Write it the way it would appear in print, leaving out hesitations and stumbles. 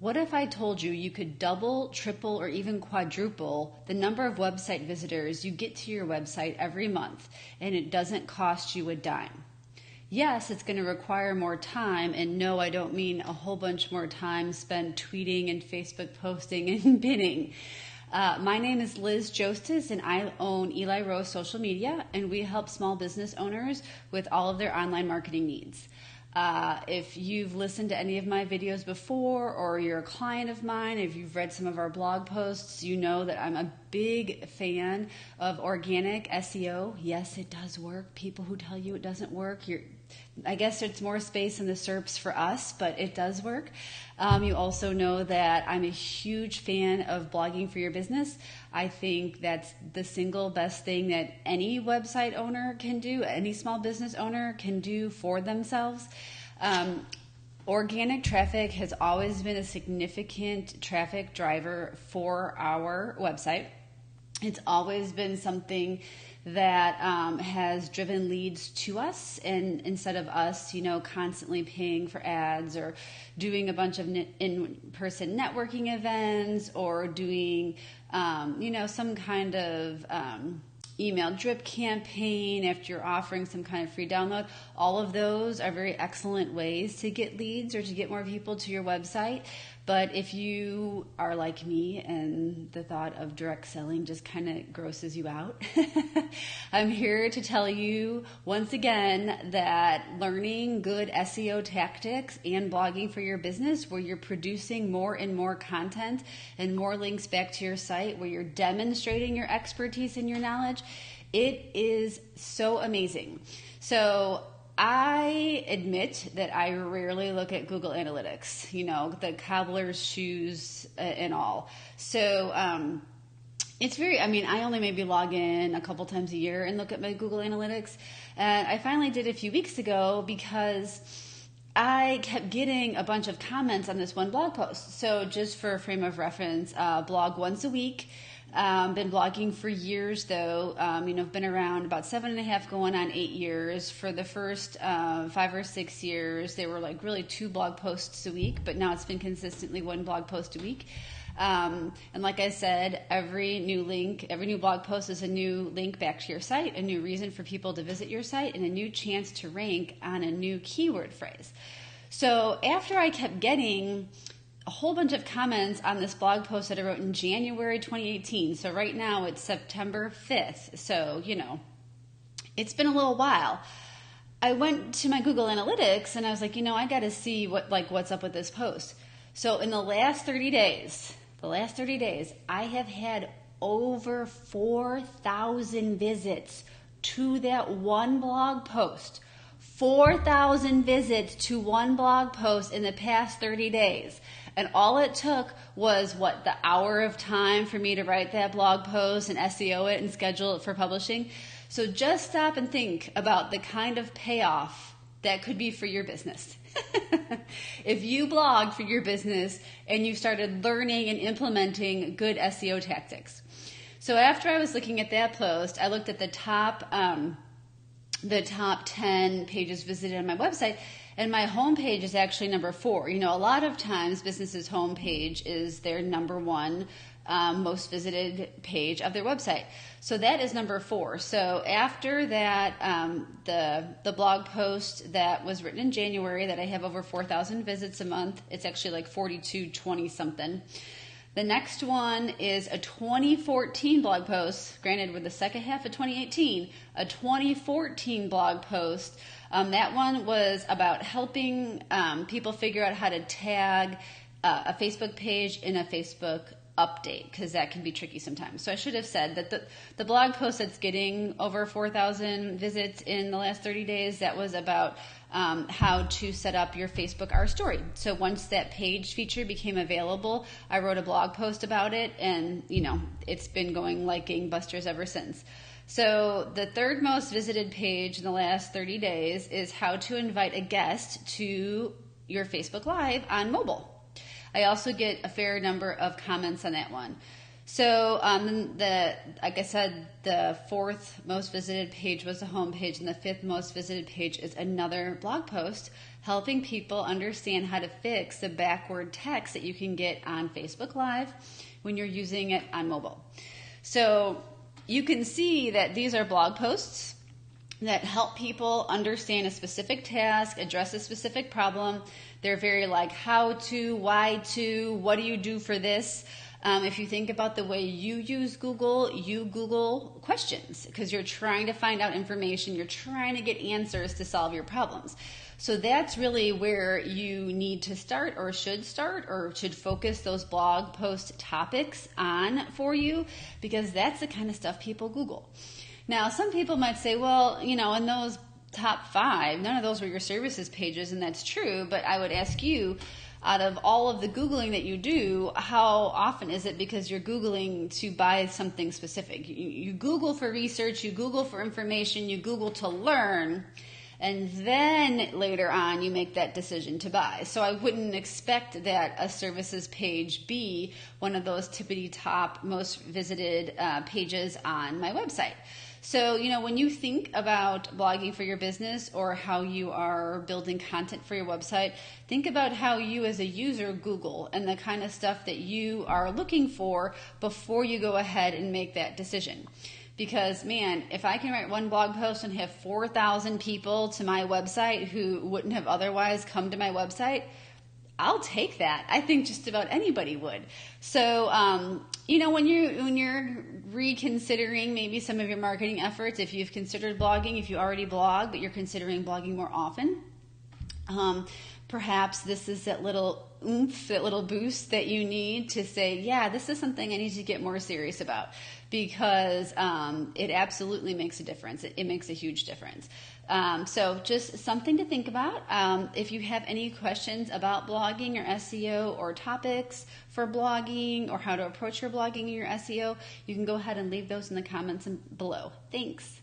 What if I told you you could double, triple, or even quadruple the number of website visitors you get to your website every month, and it doesn't cost you a dime? Yes, it's going to require more time, and no, I don't mean a whole bunch more time spent tweeting and Facebook posting and pinning. My name is Liz Jostes, and I own Eli Rose Social Media, and we help small business owners with all of their online marketing needs. If you've listened to any of my videos before, or you're a client of mine, if you've read some of our blog posts, you know that I'm a big fan of organic SEO. Yes, it does work. People who tell you it doesn't work, I guess it's more space in the SERPs for us, but it does work. You also know that I'm a huge fan of blogging for your business. I think that's the single best thing that any website owner can do, any small business owner can do for themselves. Organic traffic has always been a significant traffic driver for our website. It's always been something that has driven leads to us, and instead of us, constantly paying for ads or doing a bunch of in-person networking events or doing, some kind of email drip campaign after you're offering some kind of free download. All of those are very excellent ways to get leads or to get more people to your website. But if you are like me and the thought of direct selling just kind of grosses you out, I'm here to tell you once again that learning good SEO tactics and blogging for your business, where you're producing more and more content and more links back to your site, where you're demonstrating your expertise and your knowledge, it is so amazing. So I admit that I rarely look at Google Analytics, the cobbler's shoes and all. So it's I only maybe log in a couple times a year and look at my Google Analytics. And I finally did a few weeks ago because I kept getting a bunch of comments on this one blog post. So just for a frame of reference, blog once a week. Been blogging for years though. I've been around about 7.5 going on 8 years. For the first 5 or 6 years, they were like really 2 blog posts a week, but now it's been consistently 1 blog post a week. And like I said, every new blog post is a new link back to your site, a new reason for people to visit your site, and a new chance to rank on a new keyword phrase. So after I kept getting a whole bunch of comments on this blog post that I wrote in January 2018. So right now it's September 5th. So, it's been a little while. I went to my Google Analytics and I was like, I got to see what's up with this post. So in the last 30 days, I have had over 4,000 visits to that one blog post. 4,000 visits to one blog post in the past 30 days. And all it took was the hour of time for me to write that blog post and SEO it and schedule it for publishing. So just stop and think about the kind of payoff that could be for your business. If you blog for your business and you started learning and implementing good SEO tactics. So after I was looking at that post, I looked at the top 10 pages visited on my website, and my homepage is actually number 4. A lot of times businesses' homepage is their number 1 most visited page of their website. So that is number 4. So after that, the blog post that was written in January that I have over 4,000 visits a month, it's actually like 4220 something. The next one is a 2014 blog post, granted with the second half of 2018, a 2014 blog post. That one was about helping people figure out how to tag a Facebook page in a Facebook update, because that can be tricky sometimes. So I should have said that the blog post that's getting over 4,000 visits in the last 30 days, that was about how to set up your Facebook Our Story. So once that page feature became available, I wrote a blog post about it, and it's been going like gangbusters ever since. So the third most visited page in the last 30 days is how to invite a guest to your Facebook Live on mobile. I also get a fair number of comments on that one. So like I said, the 4th most visited page was the home page, and the 5th most visited page is another blog post helping people understand how to fix the backward text that you can get on Facebook Live when you're using it on mobile. So you can see that these are blog posts that help people understand a specific task, address a specific problem. They're very like how to, why to, what do you do for this? If you think about the way you use Google, you Google questions because you're trying to find out information. You're trying to get answers to solve your problems. So that's really where you need to start or should focus those blog post topics on for you, because that's the kind of stuff people Google. Now, some people might say, well, in those top 5, none of those were your services pages, and that's true, but I would ask you, out of all of the Googling that you do, how often is it because you're Googling to buy something specific? You Google for research, you Google for information, you Google to learn, and then later on you make that decision to buy. So I wouldn't expect that a services page be one of those tippity top most visited pages on my website. So, when you think about blogging for your business or how you are building content for your website, think about how you as a user Google and the kind of stuff that you are looking for before you go ahead and make that decision. Because, man, if I can write one blog post and have 4,000 people to my website who wouldn't have otherwise come to my website, I'll take that. I think just about anybody would. So, when you're reconsidering maybe some of your marketing efforts, if you've considered blogging, if you already blog, but you're considering blogging more often, perhaps this is that little oomph, that little boost that you need to say, yeah, this is something I need to get more serious about, because it absolutely makes a difference. It makes a huge difference. So just something to think about. If you have any questions about blogging or SEO or topics for blogging or how to approach your blogging and your SEO, you can go ahead and leave those in the comments below. Thanks.